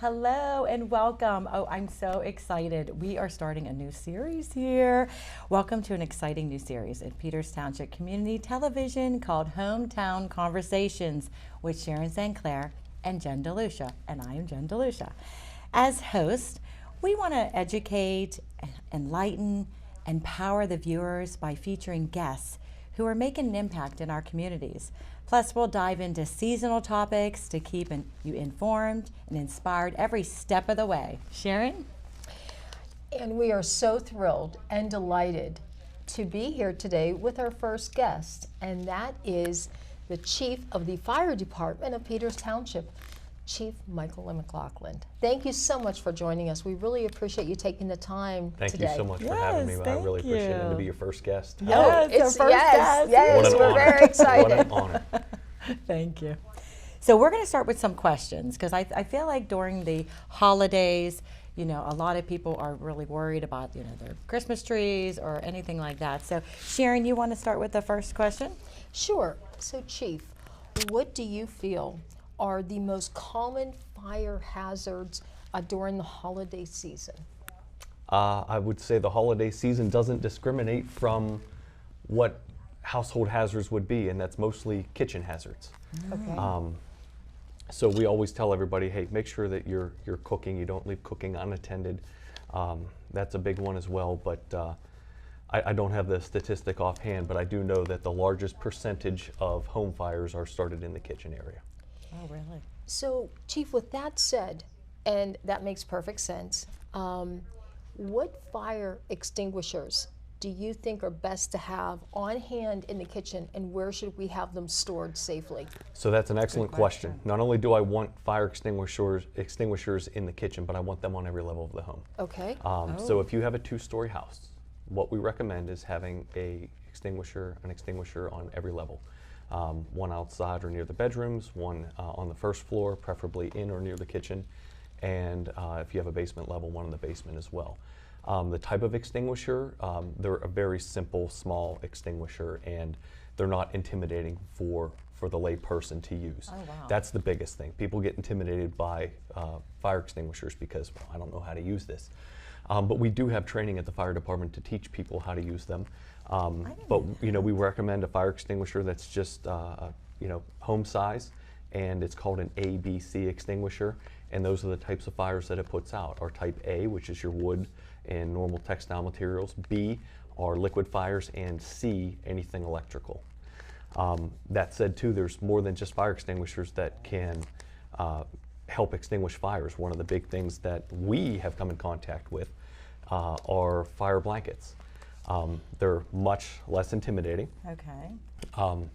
Hello and welcome. Oh, I'm so excited. We are starting a new series here. Welcome to an exciting new series at Peters Township Community Television called Hometown Conversations with Sharon St. Clair and Jen DiLucia. And I am Jen DiLucia. As host, we want to educate, enlighten, empower the viewers by featuring guests who are making an impact in our communities. Plus, we'll dive into seasonal topics to keep you informed and inspired every step of the way. Sharon? And we are so thrilled and delighted to be here today with our first guest, and that is the Chief of the Fire Department of Peters Township, Chief Michael McLaughlin. Thank you so much for joining us. We really appreciate you taking the time today. Thank you so much for having me. I really appreciate it. And to be your first guest. Yes, it's our first guest. Yes, we're very excited. What an honor. Thank you. So we're going to start with some questions because I feel like during the holidays, a lot of people are really worried about, their Christmas trees or anything like that. So Sharon, you want to start with the first question? Sure. So Chief, what do you feel are the most common fire hazards during the holiday season? I would say the holiday season doesn't discriminate from what household hazards would be, and that's mostly kitchen hazards. Okay. So we always tell everybody, hey, make sure that you're cooking, you don't leave cooking unattended. That's a big one as well, but I don't have the statistic offhand, but I do know that the largest percentage of home fires are started in the kitchen area. Oh, really? So, Chief, with that said, and that makes perfect sense, what fire extinguishers do you think are best to have on hand in the kitchen, and where should we have them stored safely? So that's an excellent question. Not only do I want fire extinguishers in the kitchen, but I want them on every level of the home. Okay. So if you have a two-story house, what we recommend is having an extinguisher on every level. One outside or near the bedrooms, one on the first floor, preferably in or near the kitchen, and if you have a basement level, one in the basement as well. The type of extinguisher, they're a very simple, small extinguisher, and they're not intimidating for the lay person to use. Oh, wow. That's the biggest thing. People get intimidated by fire extinguishers because, well, I don't know how to use this. But we do have training at the fire department to teach people how to use them. But we recommend a fire extinguisher that's just home size, and it's called an ABC extinguisher, and those are the types of fires that it puts out. Our type A, which is your wood and normal textile materials. B are liquid fires, and C, anything electrical. That said too, there's more than just fire extinguishers that can help extinguish fires. One of the big things that we have come in contact with are fire blankets. They're much less intimidating. Okay.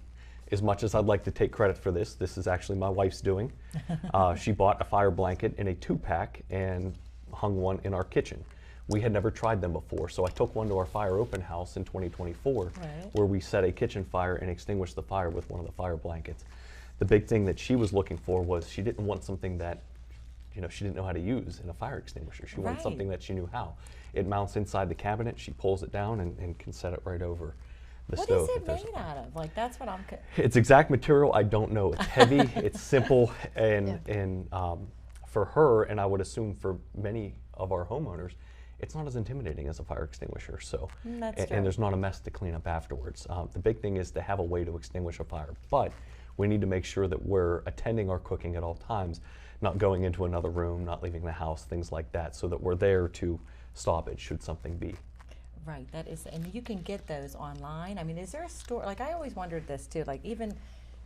As much as I'd like to take credit for this is actually my wife's doing. She bought a fire blanket in a 2-pack and hung one in our kitchen. We had never tried them before, so I took one to our fire open house in 2024, where we set a kitchen fire and extinguished the fire with one of the fire blankets. The big thing that she was looking for was she didn't want something that she didn't know how to use in a fire extinguisher. She wanted something that she knew how. It mounts inside the cabinet, she pulls it down and can set it right over the stove. What is it made out of? Like, that's what I'm... Its exact material, I don't know. It's heavy, it's simple, and for her, and I would assume for many of our homeowners, it's not as intimidating as a fire extinguisher. So, and there's not a mess to clean up afterwards. The big thing is to have a way to extinguish a fire, but we need to make sure that we're attending our cooking at all times, not going into another room, not leaving the house, things like that, so that we're there to stop it should something be. Right, that is, and you can get those online. I mean, is there a store, like I always wondered this too, like even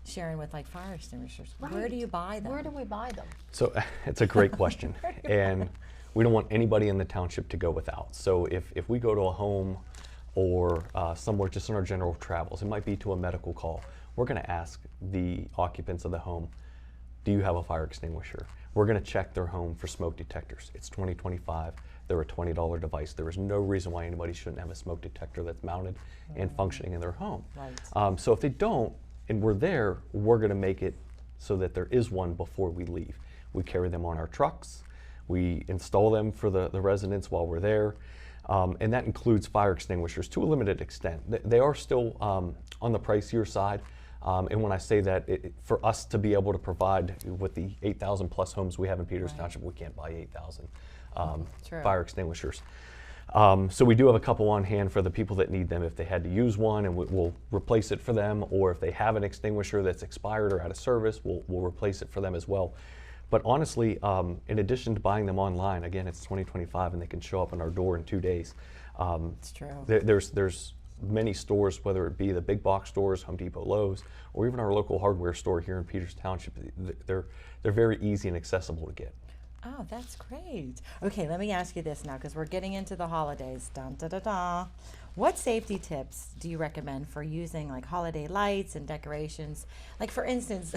Sharon with like fire extinguishers, where do you buy them? Where do we buy them? So it's a great question, and we don't want anybody in the township to go without. So if we go to a home or somewhere just in our general travels, it might be to a medical call, we're going to ask the occupants of the home, do you have a fire extinguisher? We're going to check their home for smoke detectors. It's 2025. They're a $20 device. There is no reason why anybody shouldn't have a smoke detector that's mounted and functioning in their home. Right. So if they don't, and we're there, we're going to make it so that there is one before we leave. We carry them on our trucks. We install them for the residents while we're there. And that includes fire extinguishers to a limited extent. They are still on the pricier side. And when I say that, for us to be able to provide with the 8,000 plus homes we have in Peters Township, we can't buy 8,000 fire extinguishers. So we do have a couple on hand for the people that need them if they had to use one, and we'll replace it for them, or if they have an extinguisher that's expired or out of service, we'll replace it for them as well. But honestly, in addition to buying them online, again, it's 2025 and they can show up on our door in 2 days. It's true. There's many stores, whether it be the big box stores, Home Depot, Lowe's, or even our local hardware store here in Peters Township. They're very easy and accessible to get. Oh, that's great. Okay, let me ask you this now, because we're getting into the holidays. Dun, da, da, da. What safety tips do you recommend for using like holiday lights and decorations? Like for instance,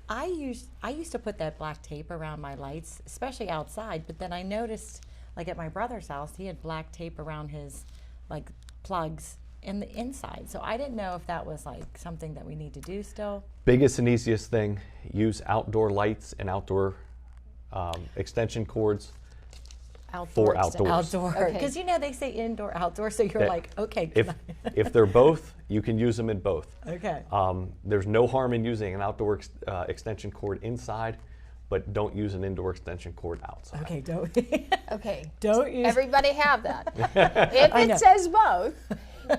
I used to put that black tape around my lights, especially outside, but then I noticed, like at my brother's house, he had black tape around his like plugs in the inside. So I didn't know if that was like something that we need to do still. Biggest and easiest thing, use outdoor lights and outdoor extension cords for outdoors. Outdoor, because you know they say indoor, outdoor, so you're like, okay. If they're both, you can use them in both. Okay. There's no harm in using an outdoor extension cord inside, but don't use an indoor extension cord outside. Okay, don't. Okay. Don't use. Everybody have that. If it says both,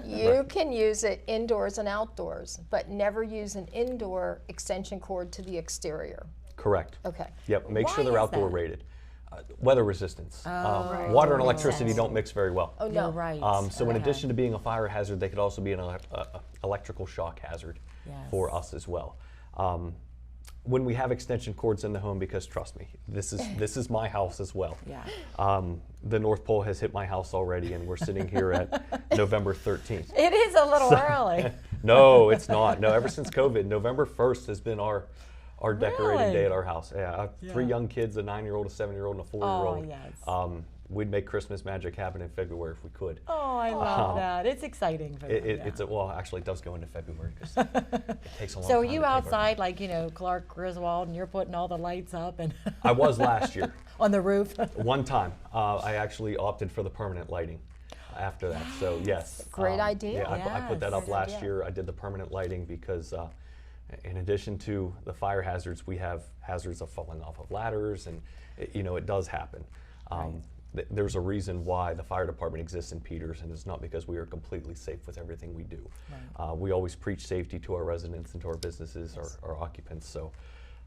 you can use it indoors and outdoors, but never use an indoor extension cord to the exterior. Correct. Okay. Yep. Make sure Why they're is outdoor that? rated. Weather resistance. Right. Water and electricity don't mix very well. Oh, no. You're right. So in addition to being a fire hazard, they could also be an electrical shock hazard for us as well. When we have extension cords in the home, because trust me, this is my house as well. Yeah. The North Pole has hit my house already, and we're sitting here at November 13th. It is a little early. No, it's not. No, ever since COVID, November 1st has been our decorating Really? day at our house. Yeah, I have 3 young kids, a 9-year-old, a 7-year-old, and a 4-year-old. Oh, yes. We'd make Christmas magic happen in February if we could. Oh, I love that. It's exciting for them. Well, actually, it does go into February because it takes a long time. So are to you take our- outside like, Clark Griswold, and you're putting all the lights up and I was last year. on the roof? One time, I actually opted for the permanent lighting after that. So yes. Great idea. Yeah, I put that up Yes. last idea. year. I did the permanent lighting because in addition to the fire hazards, we have hazards of falling off of ladders, and it does happen. There's a reason why the fire department exists in Peters, and it's not because we are completely safe with everything we do. Right. We always preach safety to our residents and to our businesses, our occupants, so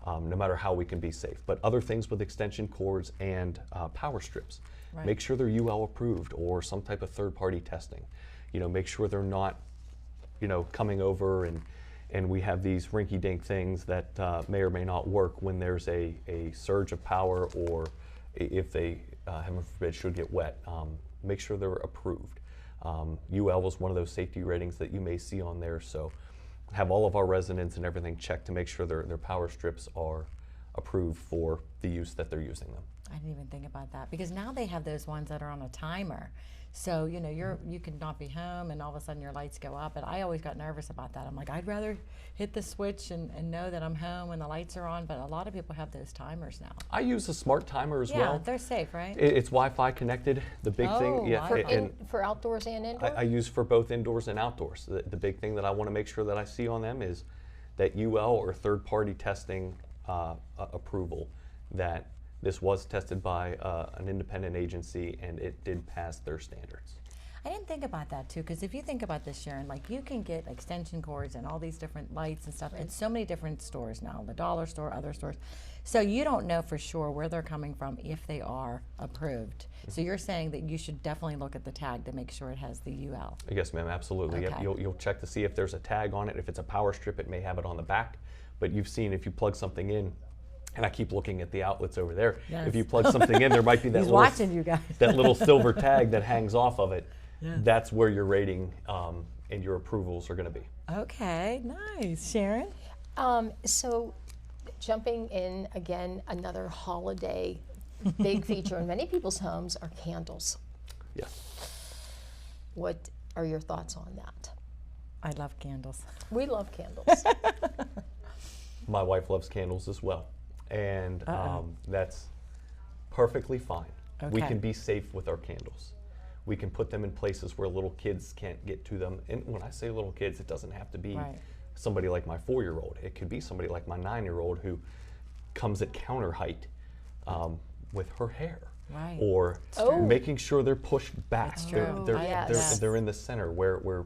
no matter how we can be safe. But other things with extension cords and power strips, Right. make sure they're UL approved or some type of third-party testing. Make sure they're not, coming over and we have these rinky-dink things that may or may not work when there's a surge of power, or if they, heaven forbid, should get wet. Make sure they're approved. UL was one of those safety ratings that you may see on there, so have all of our residents and everything checked to make sure their power strips are approved for the use that they're using them. I didn't even think about that, because now they have those ones that are on a timer. So, you can not be home and all of a sudden your lights go up. And I always got nervous about that. I'm like, I'd rather hit the switch and know that I'm home when the lights are on. But a lot of people have those timers now. I use a smart timer as well. Yeah, they're safe, right? It's Wi-Fi connected. The big thing, yeah. Wi-Fi. For outdoors and indoors? I use for both indoors and outdoors. The big thing that I want to make sure that I see on them is that UL or third-party testing approval, that this was tested by an independent agency and it did pass their standards. I didn't think about that too, because if you think about this, Sharon, like you can get extension cords and all these different lights and stuff at so many different stores now, the dollar store, other stores. So you don't know for sure where they're coming from if they are approved. So you're saying that you should definitely look at the tag to make sure it has the UL. Yes, ma'am, absolutely. Okay. Yep, you'll check to see if there's a tag on it. If it's a power strip, it may have it on the back. But you've seen if you plug something in, and I keep looking at the outlets over there. Yes. If you plug something in, there might be that He's little, watching you guys. that little silver tag that hangs off of it. Yeah. That's where your rating and your approvals are going to be. Okay, nice. Sharon? So jumping in again, another holiday big feature in many people's homes are candles. Yeah. What are your thoughts on that? I love candles. We love candles. My wife loves candles as well, and that's perfectly fine. We Okay. can be safe with our candles. We can put them in places where little kids can't get to them. And when I say little kids, it doesn't have to be Right. somebody like my 4-year-old. It could be somebody like my 9-year-old who comes at counter height with her hair. Right. Or making sure they're pushed back. That's true. They're in the center where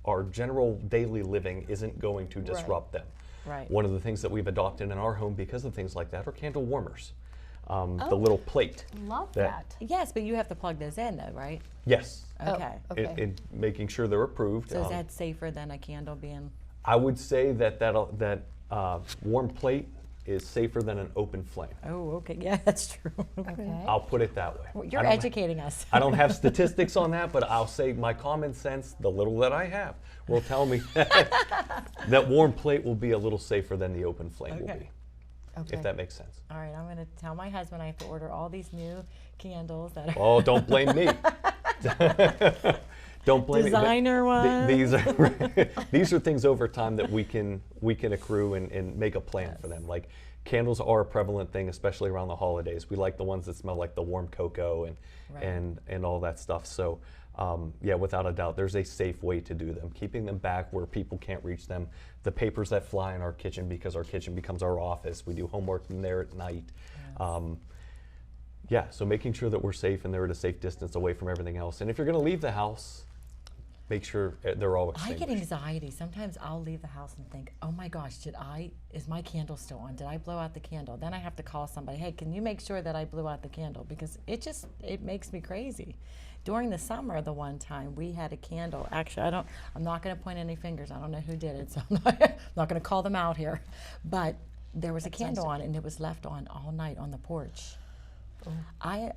our general daily living isn't going to disrupt them. Right. One of the things that we've adopted in our home because of things like that are candle warmers. The little plate. Love that. Yes, but you have to plug those in though, right? Yes. Okay. In making sure they're approved. So is that safer than a candle being? I would say that warm plate is safer than an open flame. Oh, okay. Yeah, that's true. Okay. I'll put it that way. Well, you're educating us. I don't have statistics on that, but I'll say my common sense, the little that I have, will tell me that warm plate will be a little safer than the open flame will be, if that makes sense. All right, I'm going to tell my husband I have to order all these new candles that are Oh, don't blame me. Don't blame designer me. ones. These are things over time that we can accrue and make a plan for them. Like candles are a prevalent thing, especially around the holidays. We like the ones that smell like the warm cocoa and all that stuff. So yeah, without a doubt, there's a safe way to do them. Keeping them back where people can't reach them. The papers that fly in our kitchen because our kitchen becomes our office. We do homework in there at night. Yeah, so making sure that we're safe and they're at a safe distance away from everything else. And if you're going to leave the house, make sure they're all extinguished. I get anxiety. Sometimes I'll leave the house and think, oh my gosh, is my candle still on? Did I blow out the candle? Then I have to call somebody, hey, can you make sure that I blew out the candle? Because it makes me crazy. During the summer, the one time we had a candle. Actually, I'm not going to point any fingers. I don't know who did it, so I'm not going to call them out here. But there was a candle on and it was left on all night on the porch. I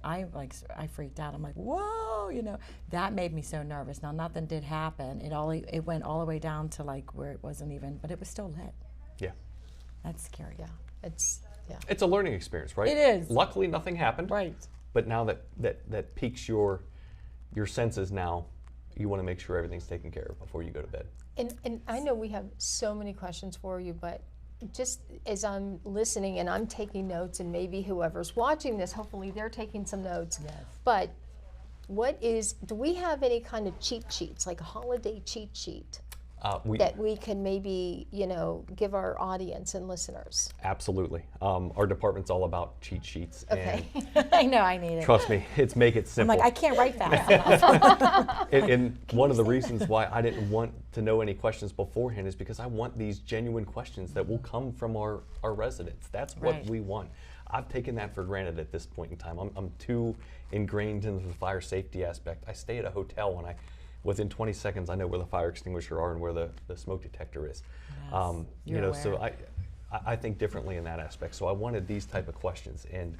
freaked out. I'm like, whoa, that made me so nervous. Now nothing did happen. It went all the way down to like where it wasn't even, but it was still lit. Yeah. That's scary. Yeah. It's a learning experience, right? It is. Luckily, nothing happened. Right. But now that piques your senses now, you want to make sure everything's taken care of before you go to bed. And I know we have so many questions for you, but just as I'm listening and I'm taking notes, and maybe whoever's watching this, hopefully they're taking some notes. Yes. But do we have any kind of cheat sheets, like a holiday cheat sheet that we can maybe, give our audience and listeners? Absolutely. Our department's all about cheat sheets. Okay. And I know, I need it. trust me, it's make it I'm simple. like, I can't write fast. And one of the reasons why I didn't want to know any questions beforehand is because I want these genuine questions that will come from our residents. That's what we want. I've taken that for granted at this point in time. I'm too ingrained into the fire safety aspect. I stay at a hotel and within 20 seconds I know where the fire extinguisher are and where the smoke detector is. Yes. So I think differently in that aspect. So I wanted these type of questions. And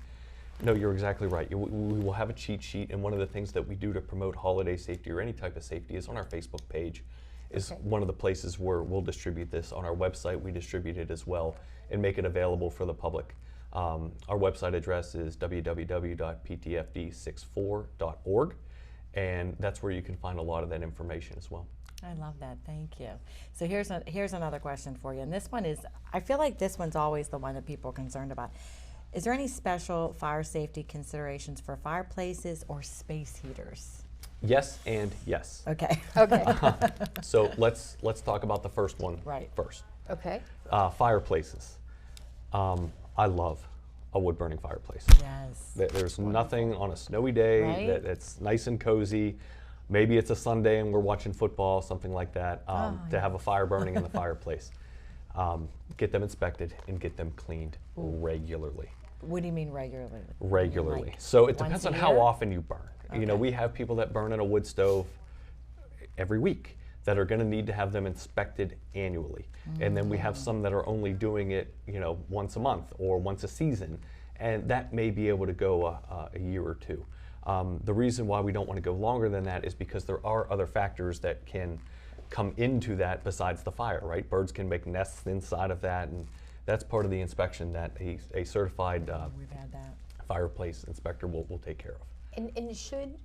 no, you're exactly right. We will have a cheat sheet, and one of the things that we do to promote holiday safety or any type of safety is on our Facebook page. Is one of the places where we'll distribute this. On our website, we distribute it as well and make it available for the public. Our website address is www.ptfd64.org, and that's where you can find a lot of that information as well. I love that. Thank you. So here's another question for you, and this one is, I feel like this one's always the one that people are concerned about. Is there any special fire safety considerations for fireplaces or space heaters? Yes and yes. Okay. Okay. So let's talk about the first one first. Okay. Fireplaces. I love a wood-burning fireplace. Yes. There's nothing on a snowy day that's nice and cozy. Maybe it's a Sunday and we're watching football, something like that, to have a fire burning in the fireplace. Get them inspected and get them cleaned regularly. What do you mean regularly? Regularly. Like so it depends on how year? often you burn. Okay. We have people that burn in a wood stove every week that are going to need to have them inspected annually. And then we have some that are only doing it, once a month or once a season, and that may be able to go a year or two. The reason why we don't want to go longer than that is because there are other factors that can come into that besides the fire, right? Birds can make nests inside of that, and that's part of the inspection that a certified We've had that. fireplace inspector will take care of. And should,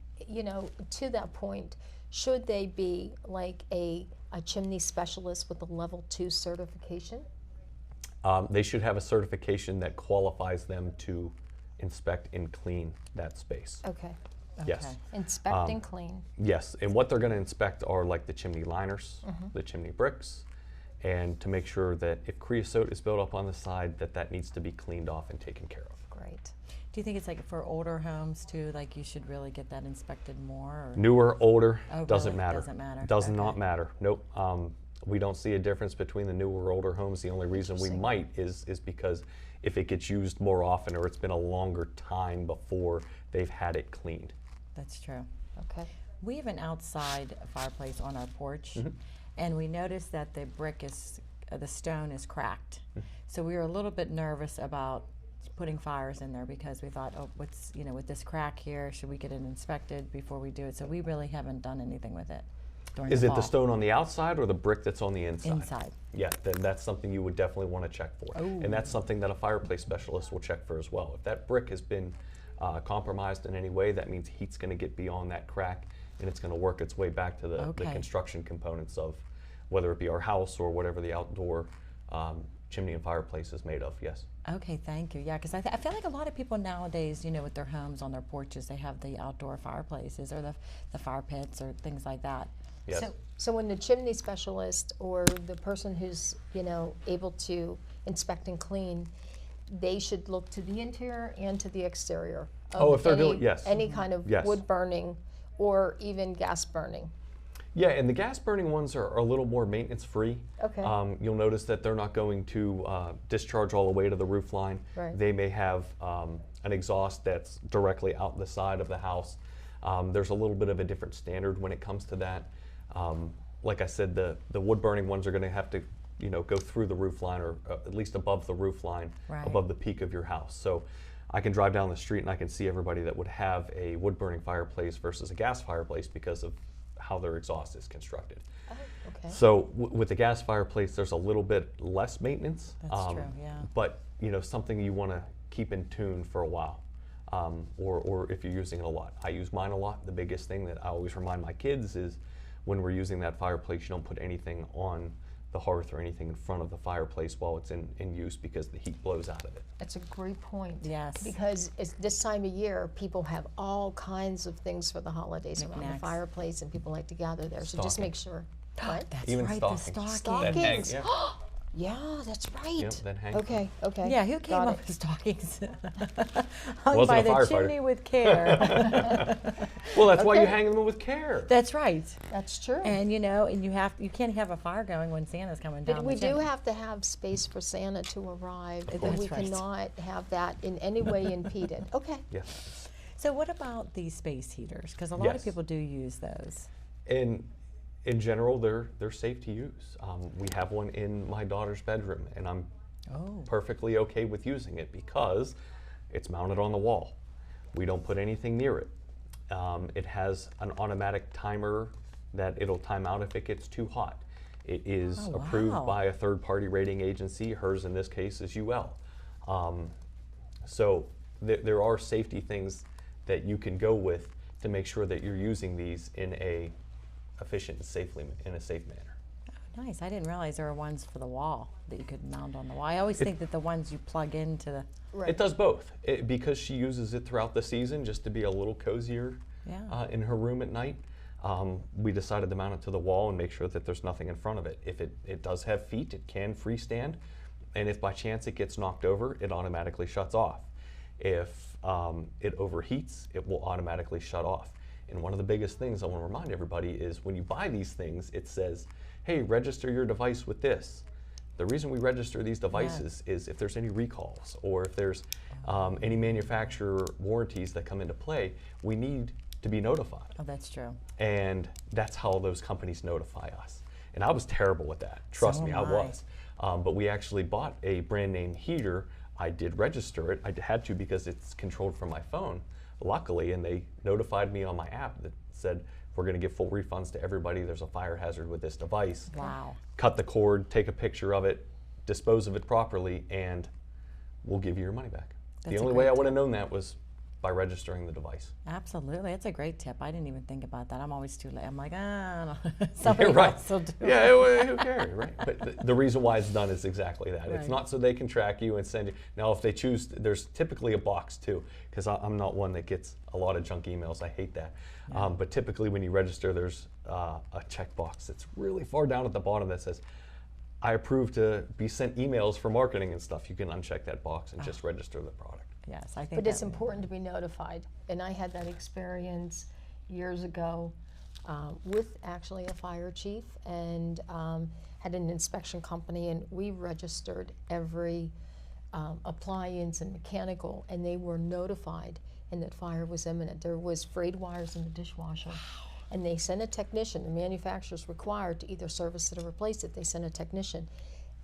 to that point, should they be like a chimney specialist with a level 2 certification? They should have a certification that qualifies them to inspect and clean that space. Okay. Yes. Inspect and clean. Yes, and what they're going to inspect are like the chimney liners, the chimney bricks, and to make sure that if creosote is built up on the side, that needs to be cleaned off and taken care of. Great. Do you think it's like for older homes too, like you should really get that inspected more? Or? Newer, older, Oh, doesn't really? matter. Doesn't matter. Does Okay. not matter. Nope. We don't see a difference between the newer or older homes. The only reason we might is because if it gets used more often or it's been a longer time before they've had it cleaned. That's true. Okay. We have an outside fireplace on our porch, and we noticed that the brick is, the stone is cracked. So we were a little bit nervous about putting fires in there because we thought, oh, what's, with this crack here, should we get it inspected before we do it? So we really haven't done anything with it. Is it the fall. stone on the outside or the brick that's on the inside? Inside. Yeah, then that's something you would definitely want to check for. And that's something that a fireplace specialist will check for as well. If that brick has been compromised in any way, that means heat's going to get beyond that crack and it's going to work its way back to the construction components of whether it be our house or whatever the outdoor chimney and fireplace is made of, yes. Okay, thank you. Yeah, because I feel like a lot of people nowadays, with their homes on their porches, they have the outdoor fireplaces or the fire pits or things like that. Yes. So when the chimney specialist or the person who's, able to inspect and clean, they should look to the interior and to the exterior. Of if they're doing, yes. Any kind of wood burning or even gas burning. Yeah, and the gas burning ones are a little more maintenance free. Okay. You'll notice that they're not going to discharge all the way to the roof line. Right. They may have an exhaust that's directly out the side of the house. There's a little bit of a different standard when it comes to that. Like I said, the wood burning ones are going to have to go through the roof line or at least above the roof line, above the peak of your house. So I can drive down the street and I can see everybody that would have a wood burning fireplace versus a gas fireplace because of how their exhaust is constructed. Oh, okay. So with the gas fireplace, there's a little bit less maintenance. That's true, yeah. But something you want to keep in tune for a while, or if you're using it a lot. I use mine a lot. The biggest thing that I always remind my kids is when we're using that fireplace, you don't put anything on the hearth or anything in front of the fireplace while it's in use because the heat blows out of it. That's a great point. Yes. Because it's this time of year, people have all kinds of things for the holidays around the Knickknacks. fireplace, and people like to gather there. So just Stocking. make sure. What? That's Even right, stockings. the That stockings. hangs, yeah. Yeah, that's right. Yep, that hangs. Okay, okay. Yeah, who came Got up it. with stockings? Hung Wasn't by a the firefighter. chimney with care. Well, that's why you Okay. hang them with care. That's right. That's true. And and you can't have a fire going when Santa's coming down. But the we do chimney. have to have space for Santa to arrive, and That's we right. cannot have that in any way impeded. Okay. Yes. So what about these space heaters? Because a lot Yes. of people do use those. In general, they're safe to use. We have one in my daughter's bedroom, and I'm perfectly okay with using it because it's mounted on the wall. We don't put anything near it. It has an automatic timer that it'll time out if it gets too hot. It is Oh, approved wow. by a third-party rating agency. Hers, in this case, is UL. So there are safety things that you can go with to make sure that you're using these in a efficient and in a safe manner. Nice. I didn't realize there were ones for the wall that you could mount on the wall. I always think that the ones you plug into the. Right. It does both. Because she uses it throughout the season just to be a little cozier in her room at night. We decided to mount it to the wall and make sure that there's nothing in front of it. If it does have feet, it can freestand. And if by chance it gets knocked over, it automatically shuts off. If it overheats, it will automatically shut off. And one of the biggest things I want to remind everybody is when you buy these things, it says, hey, register your device with this. The reason we register these devices is if there's any recalls or if there's any manufacturer warranties that come into play, we need to be notified. Oh, that's true. And that's how those companies notify us. And I was terrible with that. Trust me, I am I. was. But we actually bought a brand name heater. I did register it. I had to because it's controlled from my phone, luckily, and they notified me on my app that said, we're going to give full refunds to everybody. There's a fire hazard with this device. Wow. Cut the cord, take a picture of it, dispose of it properly, and we'll give you your money back. That's The a only way great I would have known that was by registering the device. Absolutely. That's a great tip. I didn't even think about that. I'm always too late. I'm like, no. Somebody Right. else will do it. Yeah, who cares, right? But the reason why it's done is exactly that. It's Right. not so they can track you and send you. Now, if they choose, there's typically a box too, because I'm not one that gets a lot of junk emails. I hate that. But typically when you register, there's a checkbox that's really far down at the bottom that says, I approve to be sent emails for marketing and stuff. You can uncheck that box and just register the product. Yes, I think. But it's important to be notified. And I had that experience years ago with actually a fire chief, and had an inspection company, and we registered every appliance and mechanical, and they were notified, and that fire was imminent. There was frayed wires in the dishwasher. And they sent a technician. The manufacturer's required to either service it or replace it. They sent a technician.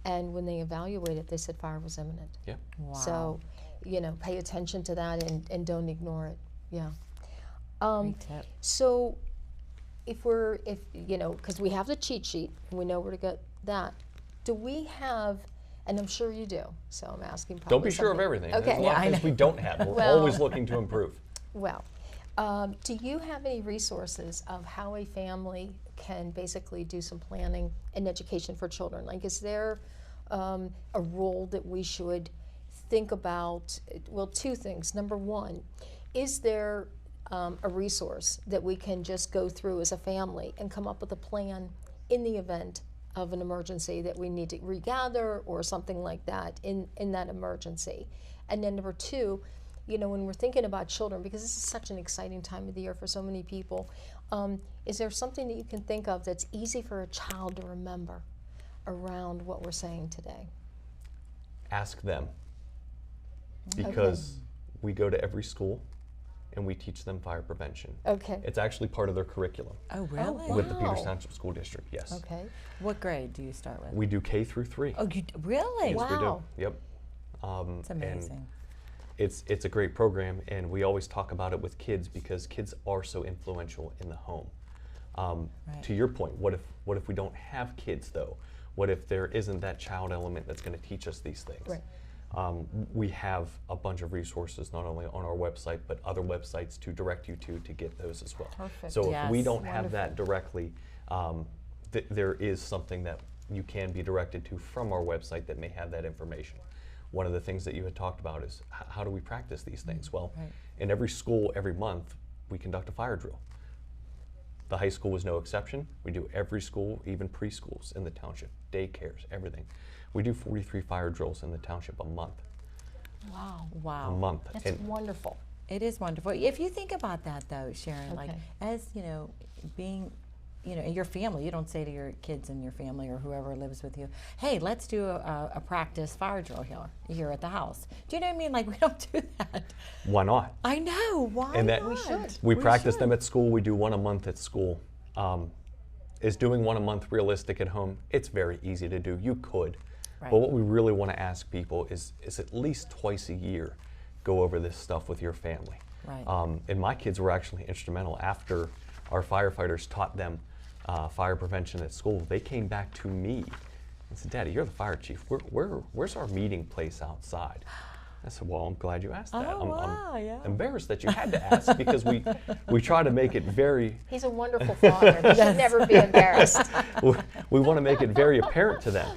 And when they evaluated, they said fire was imminent. Yeah. Wow. So, pay attention to that and don't ignore it. Yeah. Great tip. So because we have the cheat sheet, and we know where to get that, do we have, and I'm sure you do, so I'm asking probably Don't be sure of something- everything. Okay. There's a lot of things we don't have. We're Well- always looking to improve. Well, do you have any resources of how a family can basically do some planning and education for children? Like, is there a role that we should think about? Well, two things. Number one, is there a resource that we can just go through as a family and come up with a plan in the event of an emergency that we need to regather or something like that in that emergency? And then number two, when we're thinking about children, because this is such an exciting time of the year for so many people, is there something that you can think of that's easy for a child to remember around what we're saying today? Ask them. Because we go to every school and we teach them fire prevention. Okay. It's actually part of their curriculum Oh, really? wow. with the Peters Township School District, yes. Okay. What grade do you start with? We do K through 3. Oh, really? Yes, we Wow. do. Yep. It's amazing. It's a great program, and we always talk about it with kids because kids are so influential in the home. Right. To your point, what if we don't have kids though? What if there isn't that child element that's going to teach us these things? Right. We have a bunch of resources not only on our website but other websites to direct you to get those as well. Perfect. So Yes. if we don't have that directly, there is something that you can be directed to from our website that may have that information. One of the things that you had talked about is how do we practice these things? Well, Right. in every school, every month, we conduct a fire drill. The high school was no exception. We do every school, even preschools in the township, daycares, everything. We do 43 fire drills in the township a month. Wow. A Wow. month. That's And wonderful. It is wonderful. If you think about that, though, Sharon, like Okay. as being, your family, you don't say to your kids and your family or whoever lives with you, "Hey, let's do a practice fire drill here at the house." Do you know what I mean? Like we don't do that. why not? I know. Why And that- not? We should. We practice should. them at school. We do one a month at school. Is doing one a month realistic at home? It's very easy to do. You could. Right. But what we really want to ask people is at least twice a year, go over this stuff with your family. Right. And my kids were actually instrumental. After our firefighters taught them fire prevention at school, they came back to me and said, "Daddy, you're the fire chief. Where's our meeting place outside?" I said, "Well, I'm glad you asked that. Oh, wow, I'm yeah. embarrassed that you had to ask because we try to make it very He's a wonderful father. He should never be embarrassed. we want to make it very apparent to them.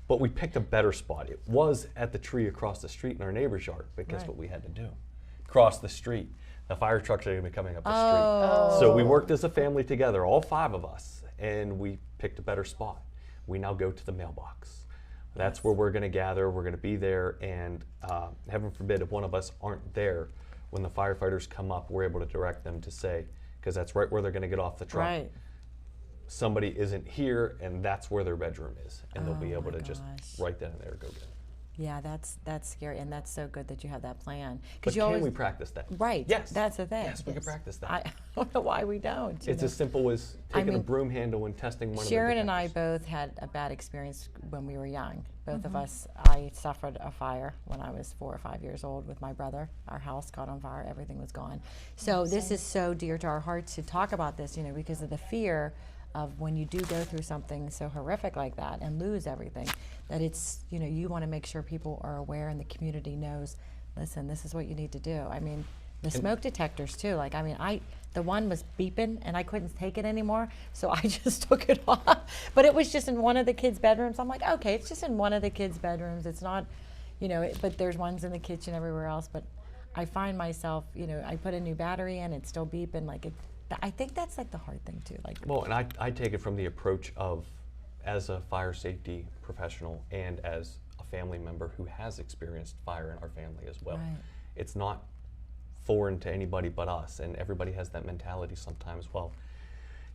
But we picked a better spot. It was at the tree across the street in our neighbor's yard, but guess Right. what we had to do? Cross the street. The fire trucks are going to be coming up the Oh. street. So we worked as a family together, all 5 of us, and we picked a better spot. We now go to the mailbox. That's where we're going to gather. We're going to be there, and heaven forbid if one of us aren't there, when the firefighters come up, we're able to direct them to say, because that's right where they're going to get off the truck. Right. Somebody isn't here, and that's where their bedroom is, and they'll be Oh able my to just gosh. right then and there go get it. Yeah, that's scary, and that's so good that you have that plan. But you can always we practice that? right. Yes. That's the thing. Yes, we can practice that. I don't know why we don't. you It's know. as simple as taking a mean, broom handle and testing one Sharon of the and I detectors. both had a bad experience when we were young. Both Mm-hmm. of us, I suffered a fire when I was 4 or 5 years old with my brother. Our house caught on fire, everything was gone. So this is so dear to our hearts to talk about this, because of the fear of when you do go through something so horrific like that and lose everything, that it's, you want to make sure people are aware and the community knows, listen, this is what you need to do. I mean, the smoke detectors too, the one was beeping and I couldn't take it anymore, so I just took it off. But it was just in one of the kids' bedrooms. I'm like, okay, it's just in one of the kids' bedrooms. It's not, but there's ones in the kitchen everywhere else. But I find myself, I put a new battery in, it's still beeping. I think that's like the hard thing too. Well, and I take it from the approach of as a fire safety professional and as a family member who has experienced fire in our family as well. Right. It's not foreign to anybody but us, and everybody has that mentality sometimes. Well,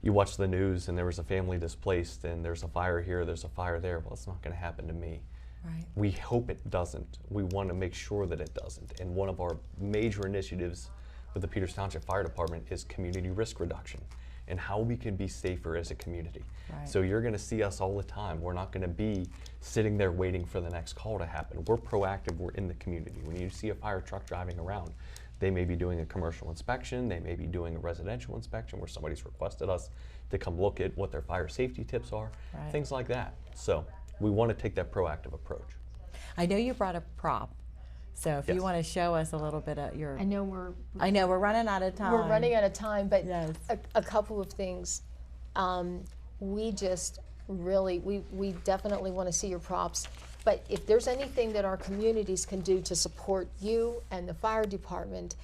you watch the news and there was a family displaced and there's a fire here, there's a fire there. Well, it's not going to happen to me. Right. We hope it doesn't. We want to make sure that it doesn't. And one of our major initiatives with the Peters Township Fire Department is community risk reduction and how we can be safer as a community. Right. So you're going to see us all the time. We're not going to be sitting there waiting for the next call to happen. We're proactive. We're in the community. When you see a fire truck driving around, they may be doing a commercial inspection, they may be doing a residential inspection where somebody's requested us to come look at what their fire safety tips are, Right. things like that. So we want to take that proactive approach. I know you brought a prop, so if Yes. you want to show us a little bit of your. I know we're running out of time. We're running out of time, but Yes. a couple of things. We just really, we definitely want to see your props. But if there's anything that our communities can do to support you and the fire department,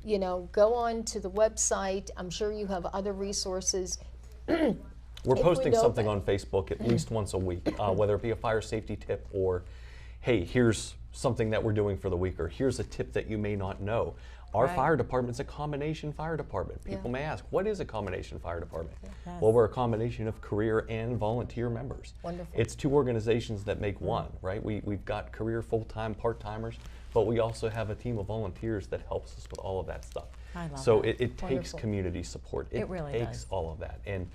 you know, go on to the website. I'm sure you have other resources. We're If posting we know something that- on Facebook at least once a week, whether it be a fire safety tip or, hey, here's something that we're doing for the week, or here's a tip that you may not know. Our Right. fire department's a combination fire department. Yeah. People may ask, what is a combination fire department? Yes. Well, we're a combination of career and volunteer members. Wonderful. It's two organizations that make one, right? We've got career, full-time, part-timers, but we also have a team of volunteers that helps us with all of that stuff. I love so that. it takes Wonderful. community support. It really takes does. all of that. And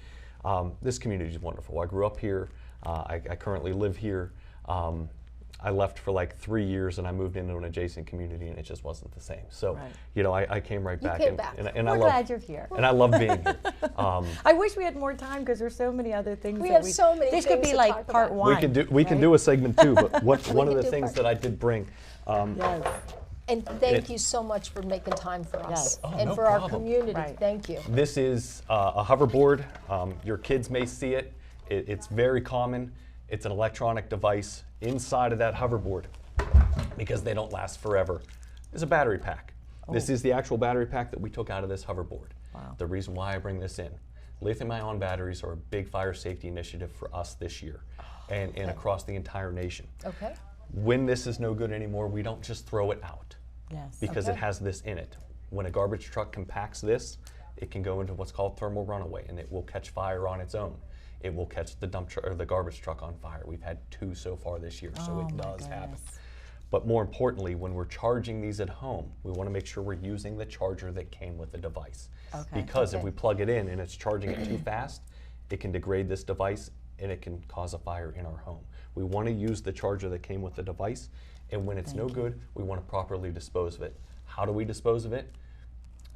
this community is wonderful. I grew up here. I currently live here. I left for like 3 years and I moved into an adjacent community and it just wasn't the same. So, Right. you know, I came right You back. came and, back. and We're I glad love, you're here. and I love being here. I wish we had more time because there's so many other things. We that have so many This could things be to like talk part about. one. we can right? do a segment too, but one of can the do things part that I did bring, Yes. And thank It- you so much for making time for us Yes. Oh, and no for our problem. community. Right. Thank you. this is a hoverboard. Your kids may see it. It's very common. It's an electronic device inside of that hoverboard because they don't last forever. There's a battery pack. This is the actual battery pack that we took out of this hoverboard. Wow. The reason why I bring this in. Lithium-ion batteries are a big fire safety initiative for us this year and across the entire nation. Okay. When this is no good anymore, we don't just throw it out Yes. because it Okay. has this in it. When a garbage truck compacts this, it can go into what's called thermal runaway and it will catch fire on its own. It will catch the dump truck or the garbage truck on fire. We've had 2 so far this year, so Oh it my does happen. goodness. But more importantly, when we're charging these at home, we want to make sure we're using the charger that came with the device. Okay. Because if Okay. we plug it in and it's charging it too fast, it can degrade this device and it can cause a fire in our home. We want to use the charger that came with the device, and when it's no good, we want to properly dispose of it. How do we dispose of it?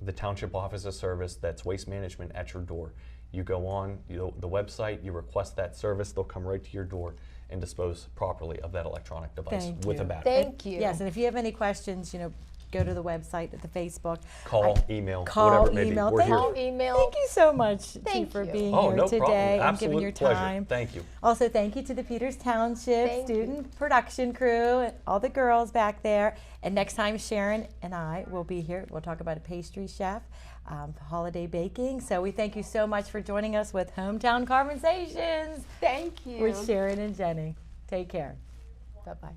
The Township Office of Service, that's Waste Management, at your door. You go on the website, you request that service, they'll come right to your door and dispose properly of that electronic device Thank with you. a battery. Thank you. Yes, and if you have any questions, you know, go to the website, the Facebook. Call, email, Call, whatever it may email. be. We're Thank here. Call, email. Thank you so much, Chief, Thank for you. being Oh, here no today problem. and Absolute giving your pleasure. time. Thank you. Also, thank you to the Peters Township Thank student production crew, and all the girls back there. And next time, Sharon and I will be here. We'll talk about a pastry chef, holiday baking. So we thank you so much for joining us with Hometown Conversations Thank you. with Sharon and Jenny. Take care. Bye-bye.